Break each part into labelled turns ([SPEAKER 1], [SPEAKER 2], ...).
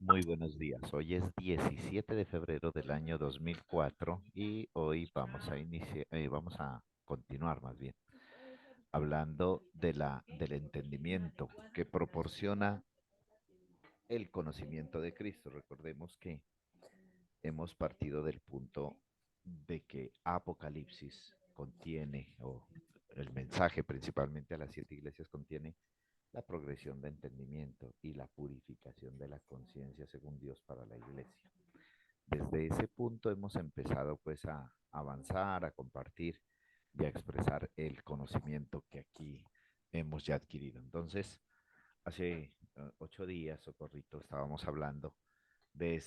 [SPEAKER 1] Muy buenos días. Hoy es 17 de febrero del año 2004 y hoy vamos a continuar más bien hablando del entendimiento que proporciona el conocimiento de Cristo. Recordemos que hemos partido del punto de que Apocalipsis contiene, o el mensaje principalmente a las 7 iglesias contiene la progresión de entendimiento y la purificación de la conciencia según Dios para la iglesia. Desde ese punto hemos empezado pues a avanzar, a compartir y a expresar el conocimiento que aquí hemos ya adquirido. Entonces, hace 8 días, Socorrito, estábamos hablando de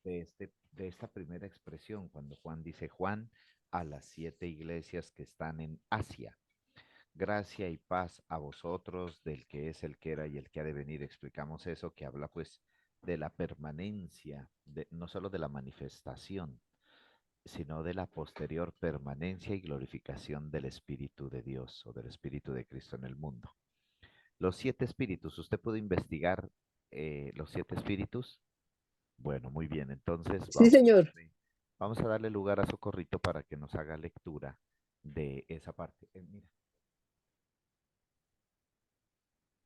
[SPEAKER 1] de esta primera expresión, cuando Juan dice: Juan a las 7 iglesias que están en Asia. Gracia y paz a vosotros, del que es, el que era y el que ha de venir. Explicamos eso, que habla pues de la permanencia, no solo de la manifestación, sino de la posterior permanencia y glorificación del Espíritu de Dios o del Espíritu de Cristo en el mundo. Los 7 espíritus, ¿usted puede investigar los 7 espíritus? Bueno, muy bien, entonces
[SPEAKER 2] Sí, señor.
[SPEAKER 1] vamos a darle lugar a Socorrito para que nos haga lectura de esa parte. Mira.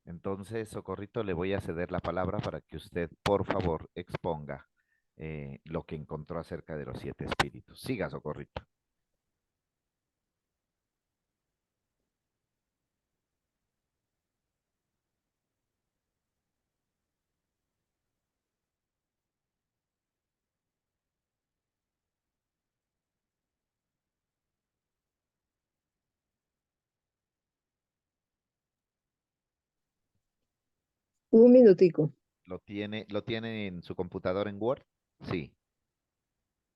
[SPEAKER 1] Entonces, Socorrito, le voy a ceder la palabra para que usted, por favor, exponga lo que encontró acerca de los 7 espíritus. Siga, Socorrito.
[SPEAKER 2] Un minutico.
[SPEAKER 1] Lo tiene en su computadora en Word? Sí.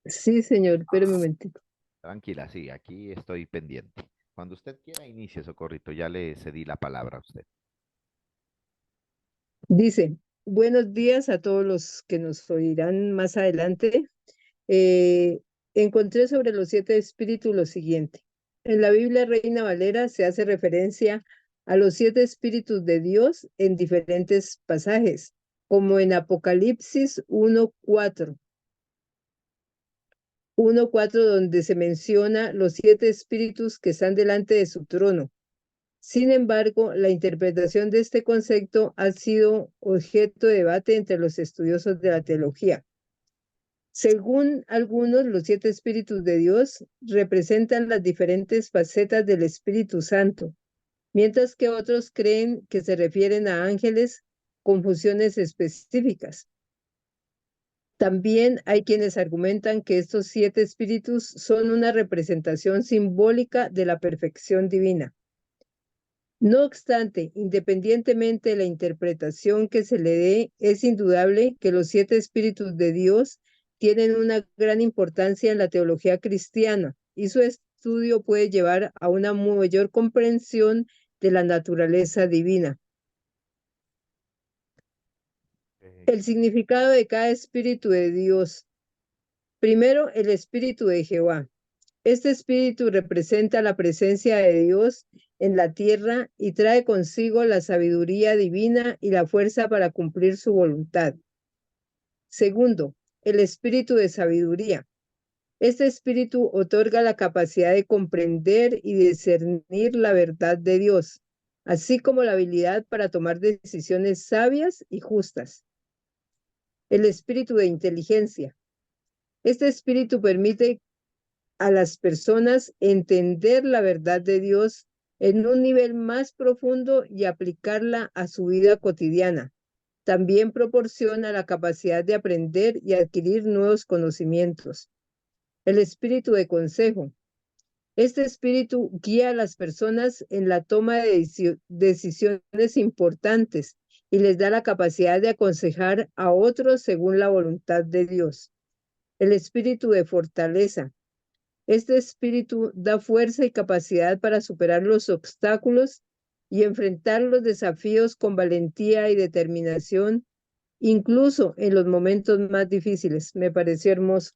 [SPEAKER 2] Sí, señor, espere un momentico.
[SPEAKER 1] Tranquila, sí, aquí estoy pendiente. Cuando usted quiera, inicie, Socorrito. Ya le cedí la palabra a usted.
[SPEAKER 2] Dice, buenos días a todos los que nos oirán más adelante. Eh, Encontré sobre los 7 espíritus lo siguiente. En la Biblia Reina Valera se hace referencia a los 7 espíritus de Dios en diferentes pasajes, como en Apocalipsis 1:4. 1:4, donde se menciona los 7 espíritus que están delante de su trono. Sin embargo, la interpretación de este concepto ha sido objeto de debate entre los estudiosos de la teología. Según algunos, los 7 espíritus de Dios representan las diferentes facetas del Espíritu Santo, mientras que otros creen que se refieren a ángeles con funciones específicas. También hay quienes argumentan que estos 7 espíritus son una representación simbólica de la perfección divina. No obstante, independientemente de la interpretación que se le dé, es indudable que los 7 espíritus de Dios tienen una gran importancia en la teología cristiana y su estudio puede llevar a una mayor comprensión de la naturaleza divina. El significado de cada espíritu de Dios. Primero, el espíritu de Jehová. Este espíritu representa la presencia de Dios en la tierra y trae consigo la sabiduría divina y la fuerza para cumplir su voluntad. Segundo, el espíritu de sabiduría. Este espíritu otorga la capacidad de comprender y discernir la verdad de Dios, así como la habilidad para tomar decisiones sabias y justas. El espíritu de inteligencia. Este espíritu permite a las personas entender la verdad de Dios en un nivel más profundo y aplicarla a su vida cotidiana. También proporciona la capacidad de aprender y adquirir nuevos conocimientos. El espíritu de consejo. Este espíritu guía a las personas en la toma de decisiones importantes y les da la capacidad de aconsejar a otros según la voluntad de Dios. El espíritu de fortaleza. Este espíritu da fuerza y capacidad para superar los obstáculos y enfrentar los desafíos con valentía y determinación, incluso en los momentos más difíciles. Me pareció hermoso.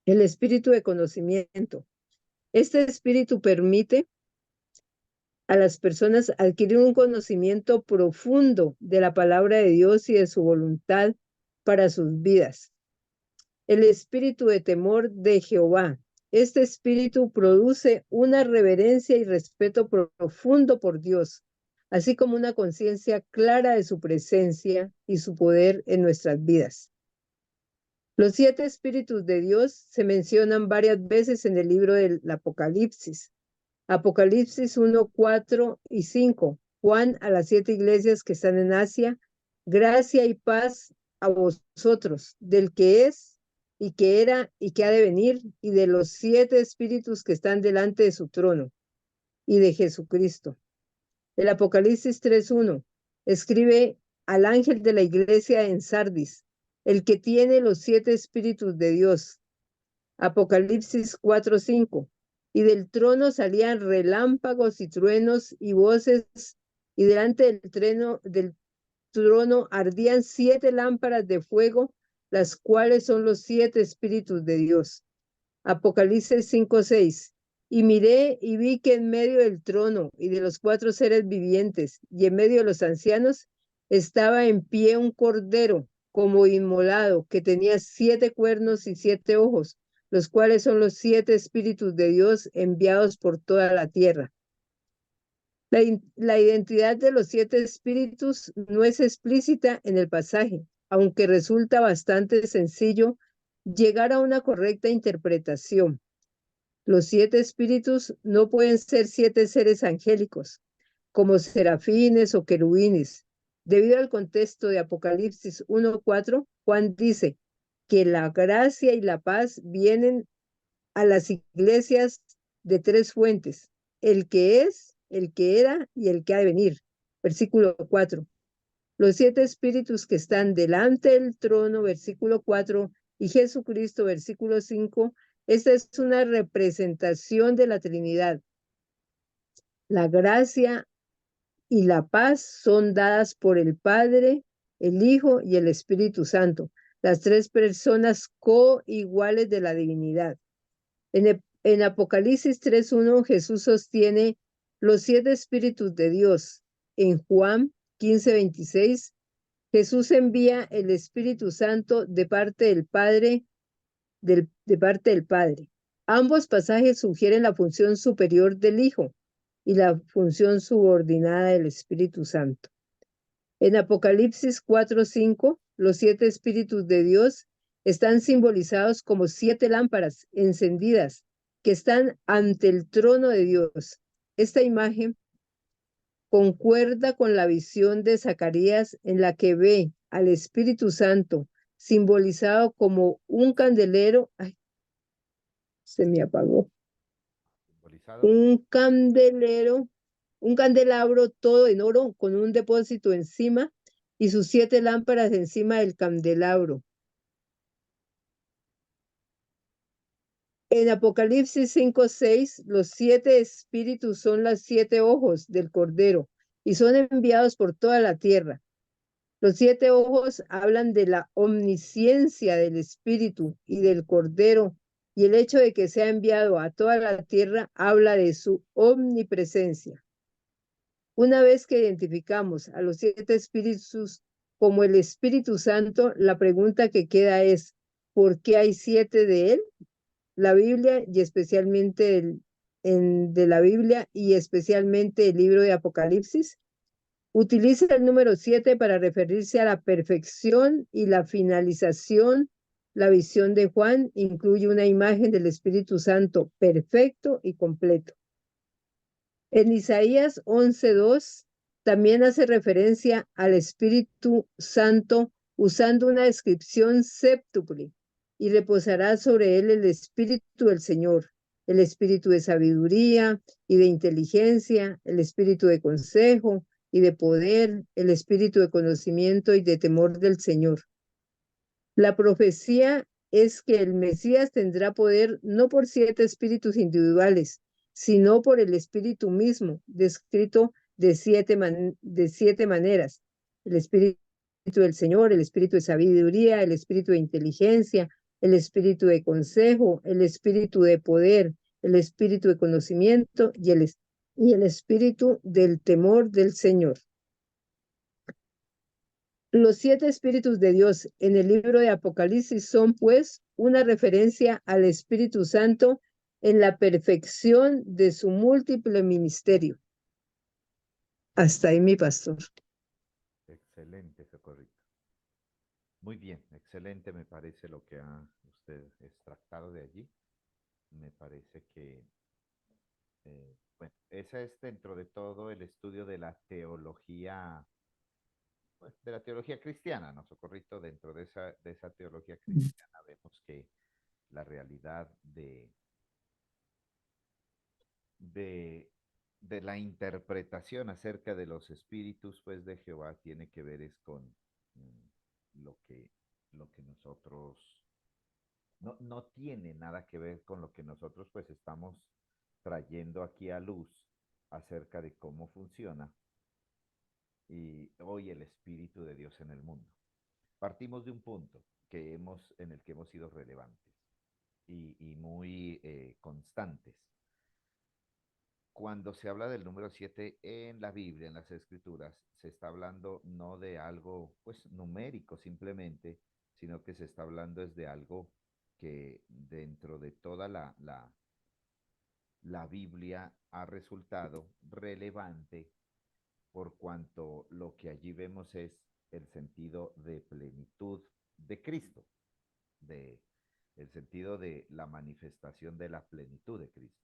[SPEAKER 2] El espíritu de conocimiento. Este espíritu permite a las personas adquirir un conocimiento profundo de la palabra de Dios y de su voluntad para sus vidas. El espíritu de temor de Jehová. Este espíritu produce una reverencia y respeto profundo por Dios, así como una conciencia clara de su presencia y su poder en nuestras vidas. Los 7 espíritus de Dios se mencionan varias veces en el libro del Apocalipsis. Apocalipsis 1, 4 y 5. Juan a las 7 iglesias que están en Asia, gracia y paz a vosotros, del que es y que era y que ha de venir, y de los 7 espíritus que están delante de su trono, y de Jesucristo. El Apocalipsis 3:1 escribe al ángel de la iglesia en Sardis, el que tiene los 7 espíritus de Dios. Apocalipsis 4:5 y del trono salían relámpagos y truenos y voces, y delante del trono ardían 7 lámparas de fuego, las cuales son los 7 espíritus de Dios. Apocalipsis 5:6 y miré y vi que en medio del trono y de los 4 seres vivientes y en medio de los ancianos estaba en pie un cordero como inmolado, que tenía 7 cuernos y 7 ojos, los cuales son los 7 espíritus de Dios enviados por toda la tierra. La identidad de los 7 espíritus no es explícita en el pasaje, aunque resulta bastante sencillo llegar a una correcta interpretación. Los 7 espíritus no pueden ser 7 seres angélicos, como serafines o querubines. Debido al contexto de Apocalipsis 1:4, Juan dice que la gracia y la paz vienen a las iglesias de 3 fuentes: el que es, el que era y el que ha de venir. Versículo 4. Los 7 espíritus que están delante del trono, versículo 4, y Jesucristo, versículo 5, esta es una representación de la Trinidad. La gracia y la paz son dadas por el Padre, el Hijo y el Espíritu Santo, las 3 personas coiguales de la divinidad. En Apocalipsis 3:1 Jesús sostiene los 7 espíritus de Dios. En Juan 15:26 Jesús envía el Espíritu Santo de parte del Padre, de parte del Padre. Ambos pasajes sugieren la función superior del Hijo y la función subordinada del Espíritu Santo. En Apocalipsis 4:5, los 7 espíritus de Dios están simbolizados como 7 lámparas encendidas que están ante el trono de Dios. Esta imagen concuerda con la visión de Zacarías, en la que ve al Espíritu Santo simbolizado como un candelero. Ay, se me apagó.
[SPEAKER 1] Simbolizado.
[SPEAKER 2] Un candelabro todo en oro con un depósito encima y sus 7 lámparas encima del candelabro. En Apocalipsis 5:6, los 7 espíritus son los 7 ojos del Cordero y son enviados por toda la tierra. Los 7 ojos hablan de la omnisciencia del Espíritu y del Cordero, y el hecho de que sea enviado a toda la tierra habla de su omnipresencia. Una vez que identificamos a los 7 espíritus como el Espíritu Santo, la pregunta que queda es, ¿por qué hay 7 de él? La Biblia y especialmente de la Biblia y especialmente el libro de Apocalipsis utiliza el número 7 para referirse a la perfección y la finalización. La visión de Juan incluye una imagen del Espíritu Santo perfecto y completo. En Isaías 11:2 también hace referencia al Espíritu Santo usando una descripción séptuple: y reposará sobre él el Espíritu del Señor, el Espíritu de sabiduría y de inteligencia, el Espíritu de consejo y de poder, el Espíritu de conocimiento y de temor del Señor. La profecía es que el Mesías tendrá poder no por 7 espíritus individuales, sino por el Espíritu mismo, descrito de 7 maneras: el Espíritu del Señor, el Espíritu de sabiduría, el Espíritu de inteligencia, el Espíritu de consejo, el Espíritu de poder, el Espíritu de conocimiento y el y el espíritu del temor del Señor. Los 7 espíritus de Dios en el libro de Apocalipsis son, pues, una referencia al Espíritu Santo en la perfección de su múltiple ministerio. Hasta ahí, mi pastor.
[SPEAKER 1] Excelente, Socorrito. Muy bien, excelente me parece lo que ha usted extractado de allí. Me parece que, bueno, ese es dentro de todo el estudio de la teología, pues, de la teología cristiana, ¿no, Socorrito? Dentro de esa teología cristiana vemos que la realidad de, de la interpretación acerca de los espíritus, pues, de Jehová tiene que ver es con lo lo que nosotros, no tiene nada que ver con lo que nosotros, pues, estamos trayendo aquí a luz acerca de cómo funciona y hoy el Espíritu de Dios en el mundo. Partimos de un punto en el que hemos sido relevantes y muy constantes. Cuando se habla del número 7 en la Biblia, en las Escrituras, se está hablando no de algo pues numérico simplemente, sino que se está hablando es de algo que dentro de toda la Biblia ha resultado relevante por cuanto lo que allí vemos es el sentido de plenitud de Cristo, de el sentido de la manifestación de la plenitud de Cristo.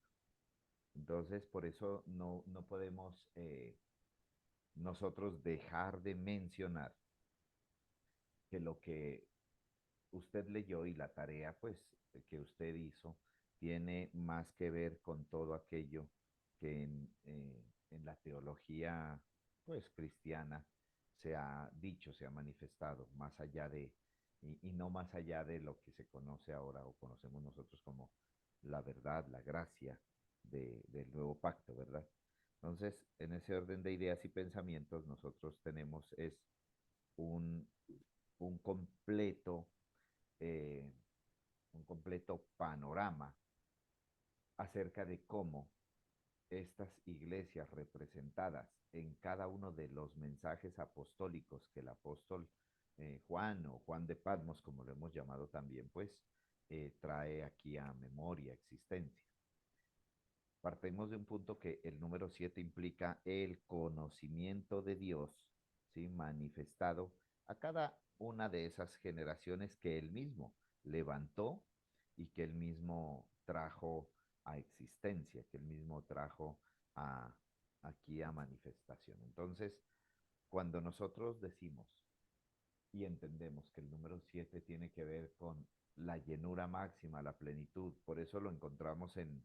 [SPEAKER 1] Entonces, por eso no podemos nosotros dejar de mencionar que lo que usted leyó y la tarea, pues, que usted hizo, tiene más que ver con todo aquello que en la teología, pues, cristiana se ha dicho, se ha manifestado, más allá y no más allá de lo que se conoce ahora o conocemos nosotros como la verdad, la gracia del nuevo pacto, ¿verdad? Entonces, en ese orden de ideas y pensamientos, nosotros tenemos es un, un completo eh, un completo panorama acerca de cómo estas iglesias representadas en cada uno de los mensajes apostólicos que el apóstol Juan o Juan de Patmos, como lo hemos llamado también, pues trae aquí a memoria, existencia. Partimos de un punto que el número 7 implica el conocimiento de Dios, ¿sí? Manifestado a cada una de esas generaciones que él mismo levantó y que él mismo trajo a existencia, que él mismo trajo a, aquí a manifestación. Entonces, cuando nosotros decimos y entendemos que el número 7 tiene que ver con la llenura máxima, la plenitud, por eso lo encontramos en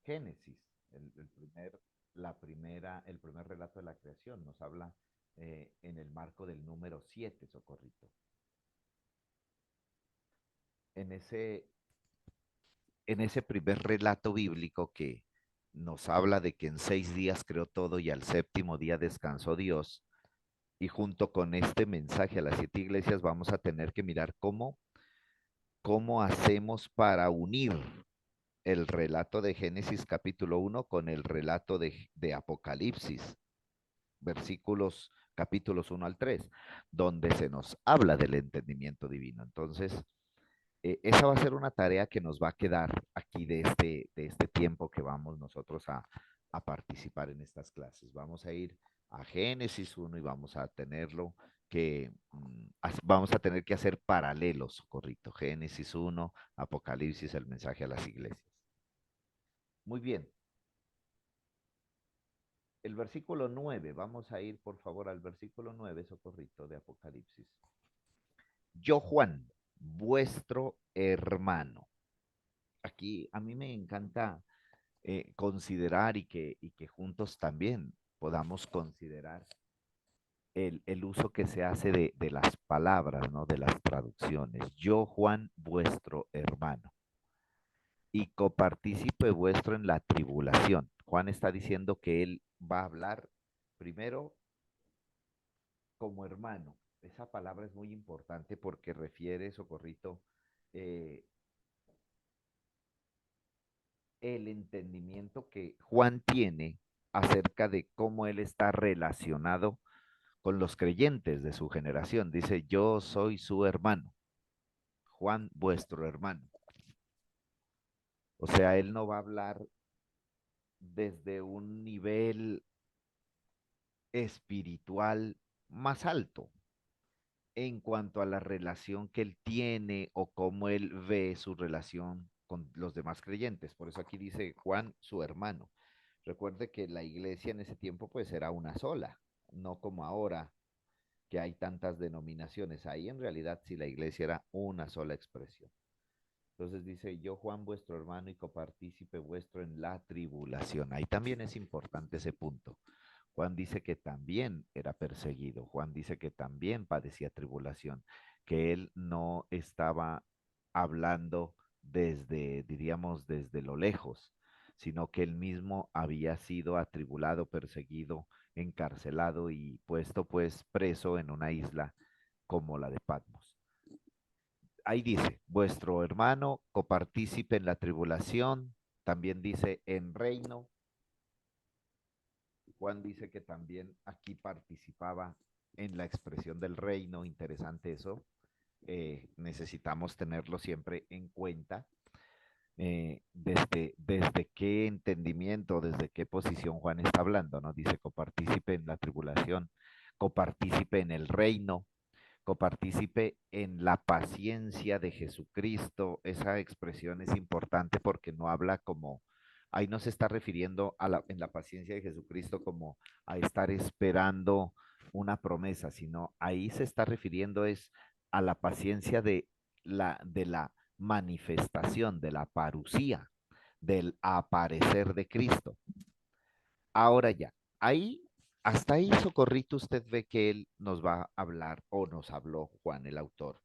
[SPEAKER 1] Génesis, el el primer relato de la creación, nos habla en el marco del número 7, Socorrito. En en ese primer relato bíblico que nos habla de que en 6 días creó todo y al séptimo día descansó Dios, y junto con este mensaje a las 7 iglesias vamos a tener que mirar cómo hacemos para unir el relato de Génesis capítulo 1 con el relato de Apocalipsis, capítulos 1 al 3, donde se nos habla del entendimiento divino. Entonces, esa va a ser una tarea que nos va a quedar aquí de este tiempo que vamos nosotros a participar en estas clases. Vamos a ir a Génesis 1 y vamos a tenerlo vamos a tener que hacer paralelos, correcto. Génesis 1, Apocalipsis, el mensaje a las iglesias. Muy bien. El versículo 9, vamos a ir por favor al versículo 9, Socorrito, de Apocalipsis. Yo, Juan, vuestro hermano. Aquí a mí me encanta considerar y que juntos también podamos considerar el uso que se hace de las palabras, ¿no? De las traducciones. Yo, Juan, vuestro hermano y copartícipe vuestro en la tribulación. Juan está diciendo que él va a hablar primero como hermano. Esa palabra es muy importante porque refiere, Socorrito, eh, el entendimiento que Juan tiene acerca de cómo él está relacionado con los creyentes de su generación. Dice, yo soy su hermano, Juan, vuestro hermano. O sea, él no va a hablar desde un nivel espiritual más alto en cuanto a la relación que él tiene o cómo él ve su relación con los demás creyentes. Por eso aquí dice Juan, su hermano. Recuerde que la iglesia en ese tiempo pues era una sola, no como ahora que hay tantas denominaciones. Ahí en realidad sí la iglesia era una sola expresión. Entonces dice, yo Juan, vuestro hermano y copartícipe vuestro en la tribulación. Ahí también es importante ese punto. Juan dice que también era perseguido. Juan dice que también padecía tribulación, que él no estaba hablando desde, diríamos, desde lo lejos, sino que él mismo había sido atribulado, perseguido, encarcelado y puesto pues preso en una isla como la de Patmos. Ahí dice, vuestro hermano, copartícipe en la tribulación, también dice en reino. Juan dice que también aquí participaba en la expresión del reino, interesante eso. Necesitamos tenerlo siempre en cuenta. Desde qué entendimiento, desde qué posición Juan está hablando, ¿no? Dice copartícipe en la tribulación, copartícipe en el reino, copartícipe en la paciencia de Jesucristo. Esa expresión es importante porque no habla como, ahí no se está refiriendo a en la paciencia de Jesucristo como a estar esperando una promesa, sino ahí se está refiriendo es a la paciencia de la manifestación, de la parucía, del aparecer de Cristo. Ahora ya, ahí, hasta ahí, Socorrito, usted ve que él nos va a hablar, o nos habló Juan, el autor,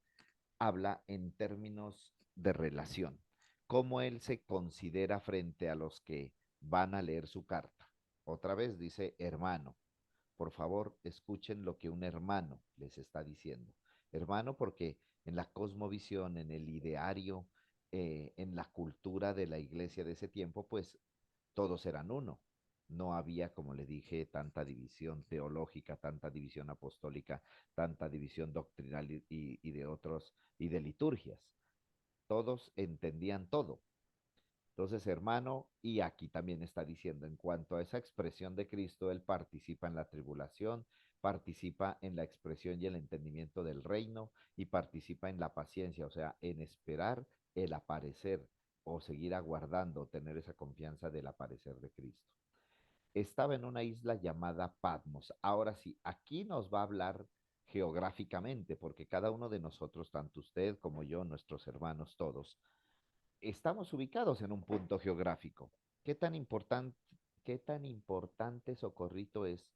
[SPEAKER 1] habla en términos de relación, cómo él se considera frente a los que van a leer su carta. Otra vez dice hermano. Por favor, escuchen lo que un hermano les está diciendo. Hermano, porque en la cosmovisión, en el ideario, en la cultura de la iglesia de ese tiempo, pues todos eran uno. No había, como le dije, tanta división teológica, tanta división apostólica, tanta división doctrinal y de otros, y de liturgias. Todos entendían todo. Entonces, hermano, y aquí también está diciendo, en cuanto a esa expresión de Cristo, Él participa en la tribulación, participa en la expresión y el entendimiento del reino y participa en la paciencia, o sea, en esperar el aparecer o seguir aguardando, tener esa confianza del aparecer de Cristo. Estaba en una isla llamada Patmos. Ahora sí, aquí nos va a hablar geográficamente, porque cada uno de nosotros, tanto usted como yo, nuestros hermanos todos, estamos ubicados en un punto geográfico. ¿Qué tan importante, qué tan importante, Socorrito, es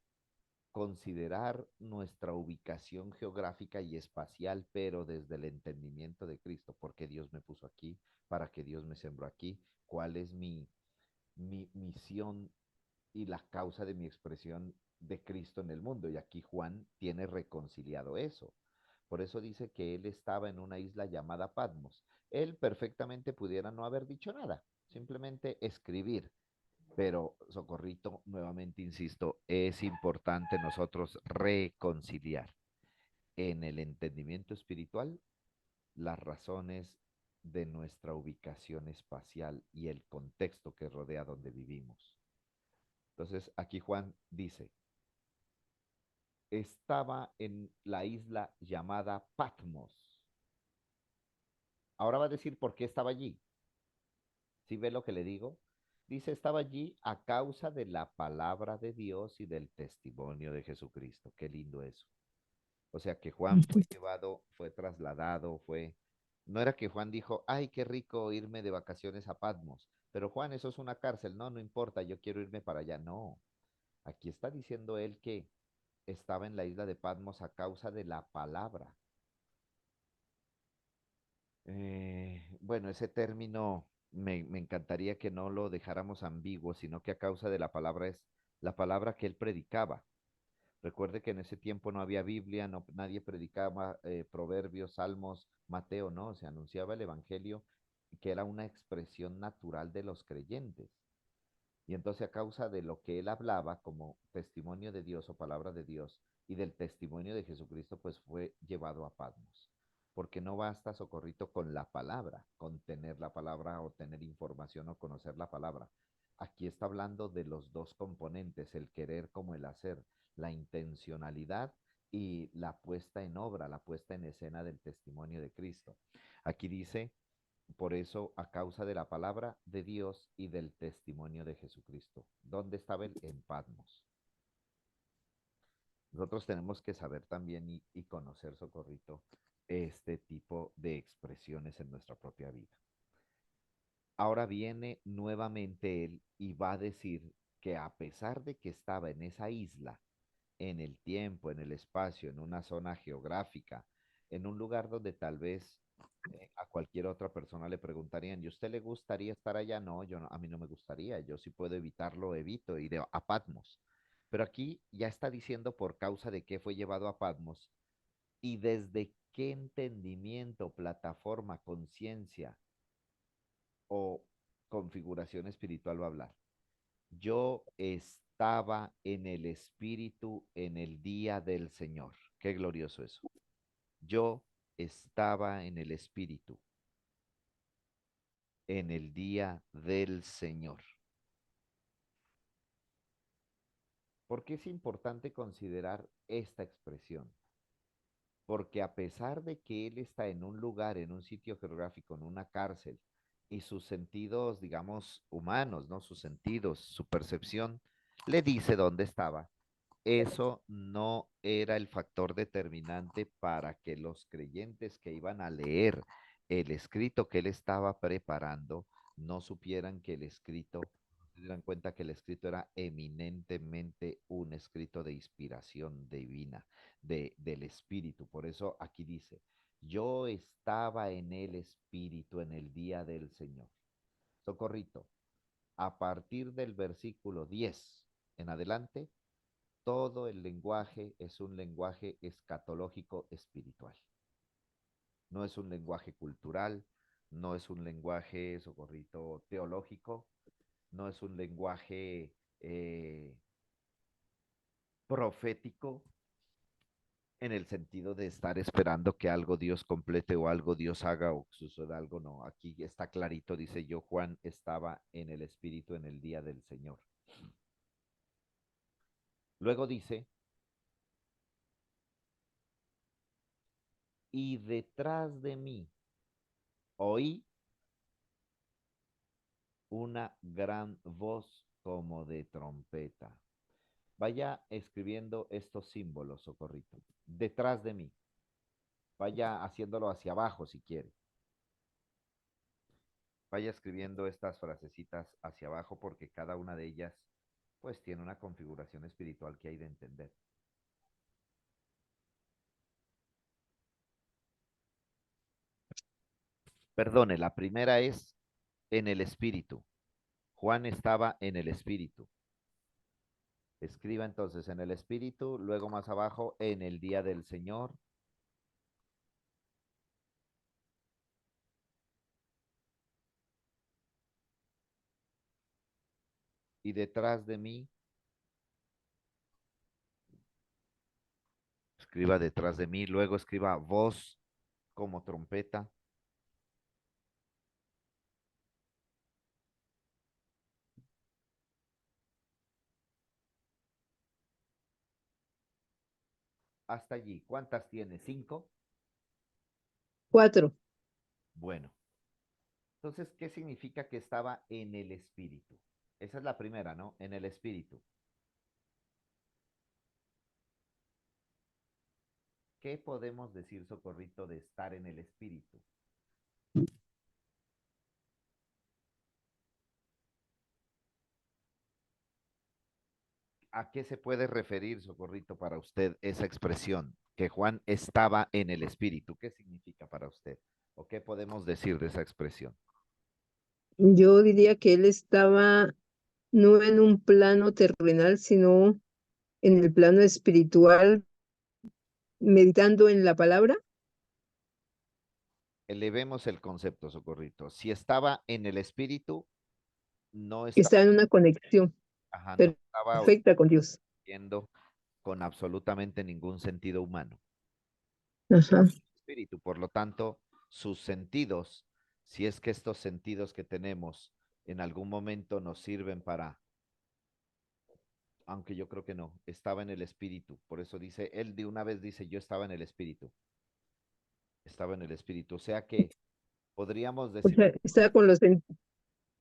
[SPEAKER 1] considerar nuestra ubicación geográfica y espacial, pero desde el entendimiento de Cristo? ¿Por qué Dios me puso aquí? ¿Para qué Dios me sembró aquí? ¿Cuál es mi misión y la causa de mi expresión de Cristo en el mundo? Y aquí Juan tiene reconciliado eso. Por eso dice que él estaba en una isla llamada Patmos. Él perfectamente pudiera no haber dicho nada, simplemente escribir. Pero, Socorrito, nuevamente insisto, es importante nosotros reconciliar en el entendimiento espiritual las razones de nuestra ubicación espacial y el contexto que rodea donde vivimos. Entonces, aquí Juan dice, estaba en la isla llamada Patmos. Ahora va a decir por qué estaba allí. ¿Sí ve lo que le digo? Dice, estaba allí a causa de la palabra de Dios y del testimonio de Jesucristo. Qué lindo eso. O sea que Juan fue llevado, fue trasladado, fue... No era que Juan dijo, ay, qué rico irme de vacaciones a Patmos, pero Juan, eso es una cárcel. No, no importa, yo quiero irme para allá. No, aquí está diciendo él que estaba en la isla de Patmos a causa de la palabra. Bueno, ese término me encantaría que no lo dejáramos ambiguo, sino que a causa de la palabra es la palabra que él predicaba. Recuerde que en ese tiempo no había Biblia, no, nadie predicaba proverbios, salmos, Mateo, no, se anunciaba el Evangelio que era una expresión natural de los creyentes. Y entonces a causa de lo que él hablaba como testimonio de Dios o palabra de Dios y del testimonio de Jesucristo, pues fue llevado a Patmos. Porque no basta, Socorrito, con la palabra, con tener la palabra o tener información o conocer la palabra. Aquí está hablando de los dos componentes, el querer como el hacer, la intencionalidad y la puesta en obra, la puesta en escena del testimonio de Cristo. Aquí dice, por eso, a causa de la palabra de Dios y del testimonio de Jesucristo. ¿Dónde estaba él? En Patmos. Nosotros tenemos que saber también y conocer, Socorrito, este tipo de expresiones en nuestra propia vida. Ahora viene nuevamente él y va a decir que a pesar de que estaba en esa isla, en el tiempo, en el espacio, en una zona geográfica, en un lugar donde tal vez a cualquier otra persona le preguntarían, ¿y a usted le gustaría estar allá? No, yo no, a mí no me gustaría, yo si puedo evitarlo, evito, iré a Patmos. Pero aquí ya está diciendo por causa de qué fue llevado a Patmos y desde qué entendimiento, plataforma, conciencia o configuración espiritual va a hablar. Yo estaba en el Espíritu en el día del Señor. Qué glorioso eso. Yo estaba en el Espíritu en el día del Señor. ¿Por qué es importante considerar esta expresión? Porque a pesar de que él está en un lugar, en un sitio geográfico, en una cárcel, y sus sentidos, digamos, humanos, ¿no? Sus sentidos, su percepción, le dice dónde estaba. Eso no era el factor determinante para que los creyentes que iban a leer el escrito que él estaba preparando no supieran que el escrito, se dieran cuenta que el escrito era eminentemente un escrito de inspiración divina, del espíritu. Por eso aquí dice, yo estaba en el espíritu en el día del Señor. Socorrito, a partir del versículo 10 en adelante, todo el lenguaje es un lenguaje escatológico espiritual. No es un lenguaje cultural, no es un lenguaje, Socorrito, teológico, no es un lenguaje profético en el sentido de estar esperando que algo Dios complete o algo Dios haga o suceda algo, no. Aquí está clarito, dice yo, Juan estaba en el Espíritu en el día del Señor. Luego dice, y detrás de mí oí una gran voz como de trompeta. Vaya escribiendo estos símbolos, Socorrito. Detrás de mí. Vaya haciéndolo hacia abajo si quiere. Vaya escribiendo estas frasecitas hacia abajo porque cada una de ellas pues tiene una configuración espiritual que hay de entender. Perdone, la primera es en el espíritu. Juan estaba en el espíritu. Escriba entonces en el espíritu, luego más abajo en el día del Señor. Y detrás de mí, escriba detrás de mí, luego escriba voz como trompeta. Hasta allí. ¿Cuántas tiene? ¿Cinco?
[SPEAKER 2] 4.
[SPEAKER 1] Bueno. Entonces, ¿qué significa que estaba en el espíritu? Esa es la primera, ¿no? En el espíritu. ¿Qué podemos decir, Socorrito, de estar en el espíritu? ¿A qué se puede referir, Socorrito, para usted esa expresión? Que Juan estaba en el espíritu. ¿Qué significa para usted? ¿O qué podemos decir de esa expresión?
[SPEAKER 2] Yo diría que él estaba no en un plano terrenal, sino en el plano espiritual, meditando en la palabra.
[SPEAKER 1] Elevemos el concepto, Socorrito. Si estaba en el espíritu, no
[SPEAKER 2] que
[SPEAKER 1] estaba,
[SPEAKER 2] está en una conexión
[SPEAKER 1] ajá, no estaba
[SPEAKER 2] perfecta con Dios.
[SPEAKER 1] oyendo con absolutamente ningún sentido humano.
[SPEAKER 2] Ajá.
[SPEAKER 1] Espíritu, por lo tanto, sus sentidos, si es que estos sentidos que tenemos en algún momento nos sirven para, aunque yo creo que no, estaba en el espíritu. Por eso dice, él de una vez dice, yo estaba en el espíritu, estaba en el espíritu. O sea que podríamos
[SPEAKER 2] O
[SPEAKER 1] decir,
[SPEAKER 2] sea, está con los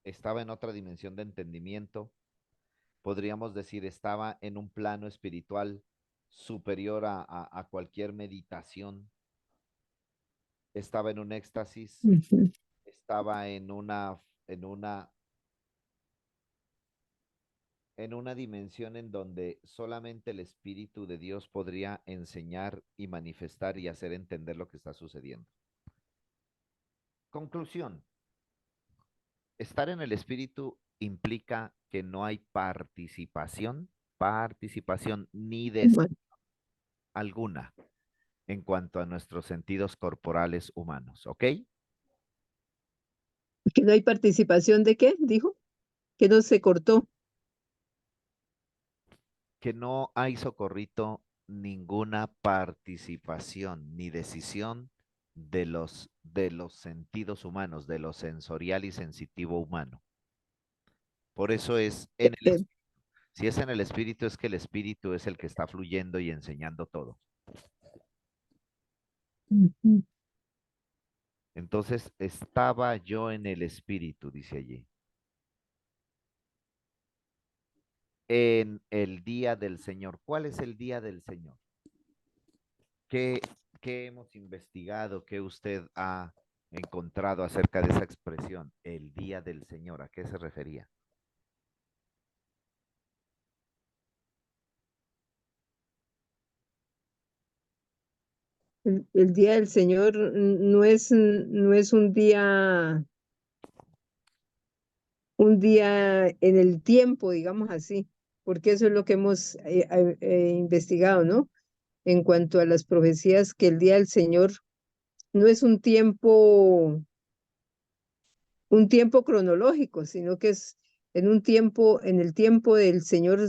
[SPEAKER 1] estaba en otra dimensión de entendimiento, podríamos decir, estaba en un plano espiritual superior a cualquier meditación, estaba en un éxtasis,
[SPEAKER 2] Ujú.
[SPEAKER 1] estaba en una, en una dimensión en donde solamente el Espíritu de Dios podría enseñar y manifestar y hacer entender lo que está sucediendo. Conclusión, estar en el Espíritu implica que no hay participación ni de
[SPEAKER 2] Humano.
[SPEAKER 1] alguna en cuanto a nuestros sentidos corporales humanos, ¿ok?
[SPEAKER 2] ¿Que no hay participación de qué? Dijo, que no se cortó.
[SPEAKER 1] Que no hay socorrito ninguna participación ni decisión de los sentidos humanos, de lo sensorial y sensitivo humano. Por eso es en el
[SPEAKER 2] Eh,
[SPEAKER 1] espíritu. Si es en el espíritu, es que el espíritu es el que está fluyendo y enseñando todo.
[SPEAKER 2] ujú.
[SPEAKER 1] Entonces, estaba yo en el espíritu, dice allí, en el día del Señor. ¿Cuál es el día del Señor? ¿Qué, qué hemos investigado? ¿Qué usted ha encontrado acerca de esa expresión? El día del Señor, ¿a qué se refería?
[SPEAKER 2] El día del Señor no es un día en el tiempo, digamos así, porque eso es lo que hemos investigado, ¿no? En cuanto a las profecías, que el día del Señor no es un tiempo cronológico, sino que es en un tiempo, en el tiempo del Señor.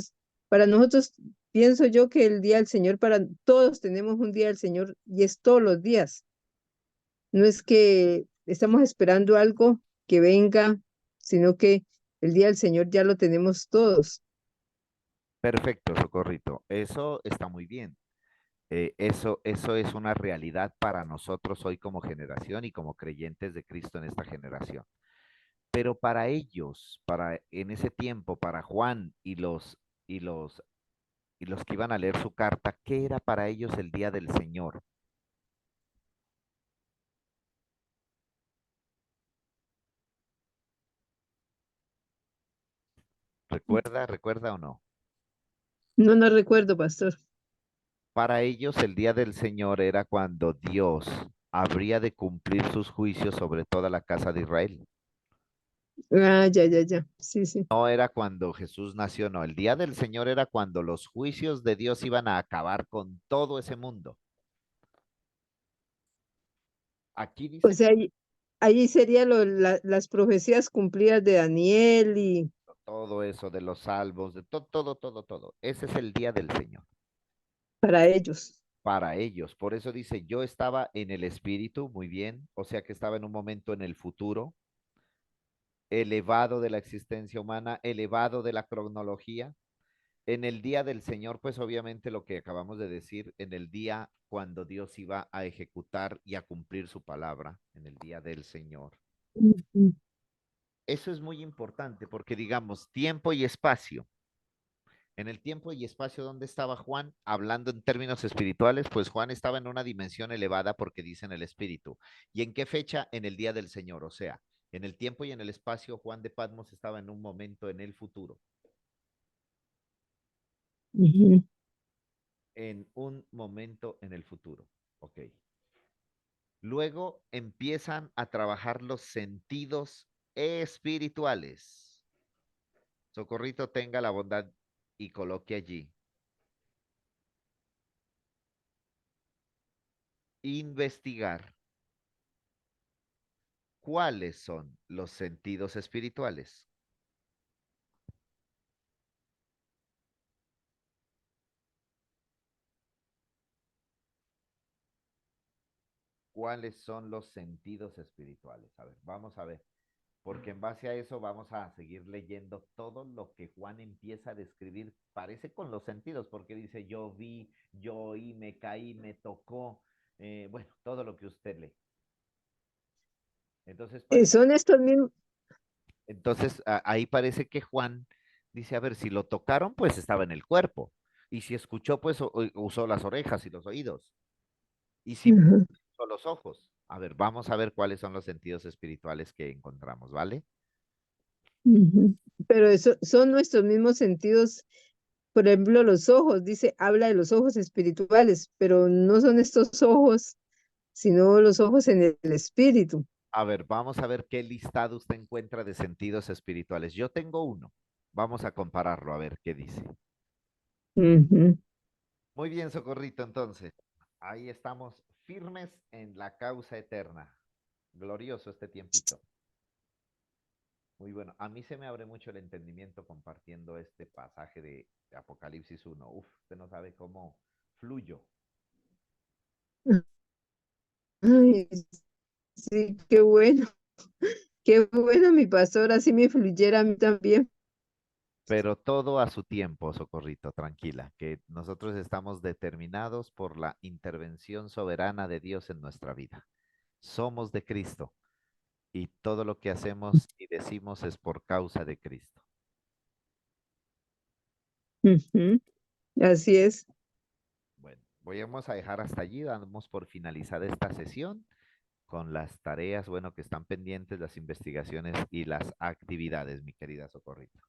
[SPEAKER 2] Para nosotros, pienso yo que el día del Señor, para todos tenemos un día del Señor y es todos los días. No es que estamos esperando algo que venga, sino que el día del Señor ya lo tenemos todos.
[SPEAKER 1] Perfecto, Socorrito. Eso está muy bien. Eso es una realidad para nosotros hoy como generación y como creyentes de Cristo en esta generación. Pero para ellos, para en ese tiempo, para Juan y los y los que iban a leer su carta, ¿qué era para ellos el día del Señor? ¿Recuerda o no?
[SPEAKER 2] No, no recuerdo, pastor.
[SPEAKER 1] Para ellos el día del Señor era cuando Dios habría de cumplir sus juicios sobre toda la casa de Israel.
[SPEAKER 2] Ah, ya, ya, ya. Sí, sí.
[SPEAKER 1] No era cuando Jesús nació, no. El día del Señor era cuando los juicios de Dios iban a acabar con todo ese mundo. Aquí
[SPEAKER 2] O
[SPEAKER 1] dice
[SPEAKER 2] sea, allí serían las profecías cumplidas de Daniel y
[SPEAKER 1] todo eso de los salvos, de todo. Ese es el día del Señor
[SPEAKER 2] para ellos.
[SPEAKER 1] para ellos. Por eso dice, yo estaba en el espíritu, muy bien, o sea que estaba en un momento en el futuro, elevado de la existencia humana, elevado de la cronología. En el día del Señor, pues obviamente lo que acabamos de decir, en el día cuando Dios iba a ejecutar y a cumplir su palabra, en el día del Señor.
[SPEAKER 2] Ujú.
[SPEAKER 1] Eso es muy importante porque digamos, tiempo y espacio. En el tiempo y espacio donde estaba Juan, hablando en términos espirituales, pues Juan estaba en una dimensión elevada porque dice en el espíritu. ¿Y en qué fecha? En el día del Señor. O sea, en el tiempo y en el espacio, Juan de Patmos estaba en un momento en el futuro.
[SPEAKER 2] Ujú.
[SPEAKER 1] En un momento en el futuro. Ok. Luego empiezan a trabajar los sentidos espirituales. Socorrito tenga la bondad y coloque allí. Investigar cuáles son los sentidos espirituales. cuáles son los sentidos espirituales. A ver, vamos a ver, porque en base a eso vamos a seguir leyendo todo lo que Juan empieza a describir. Parece con los sentidos, porque dice, yo vi, yo oí, me caí, me tocó, bueno, todo lo que usted lee. Entonces,
[SPEAKER 2] Son estos mismos.
[SPEAKER 1] ahí parece que Juan dice, a ver, si lo tocaron, pues estaba en el cuerpo. Y si escuchó, pues usó las orejas y los oídos. Y si
[SPEAKER 2] Ujú,
[SPEAKER 1] usó los ojos. A ver, vamos a ver cuáles son los sentidos espirituales que encontramos, ¿vale?
[SPEAKER 2] ujú. Pero eso son nuestros mismos sentidos. Por ejemplo, los ojos, dice, habla de los ojos espirituales, pero no son estos ojos, sino los ojos en el espíritu.
[SPEAKER 1] A ver, vamos a ver qué listado usted encuentra de sentidos espirituales. Yo tengo uno. Vamos a compararlo, a ver qué dice.
[SPEAKER 2] Ujú,
[SPEAKER 1] Muy bien, Socorrito, entonces. Ahí estamos firmes en la causa eterna. Glorioso este tiempito. Muy bueno. A mí se me abre mucho el entendimiento compartiendo este pasaje de Apocalipsis 1. Uf, usted no sabe cómo fluyo.
[SPEAKER 2] ay, sí, qué bueno, mi pastor, así me fluyera a mí también.
[SPEAKER 1] Pero todo a su tiempo, Socorrito, tranquila, que nosotros estamos determinados por la intervención soberana de Dios en nuestra vida. Somos de Cristo y todo lo que hacemos y decimos es por causa de Cristo.
[SPEAKER 2] Ujú, así es.
[SPEAKER 1] Bueno, vamos a dejar hasta allí, damos por finalizada esta sesión con las tareas, bueno, que están pendientes, las investigaciones y las actividades, mi querida Socorrito.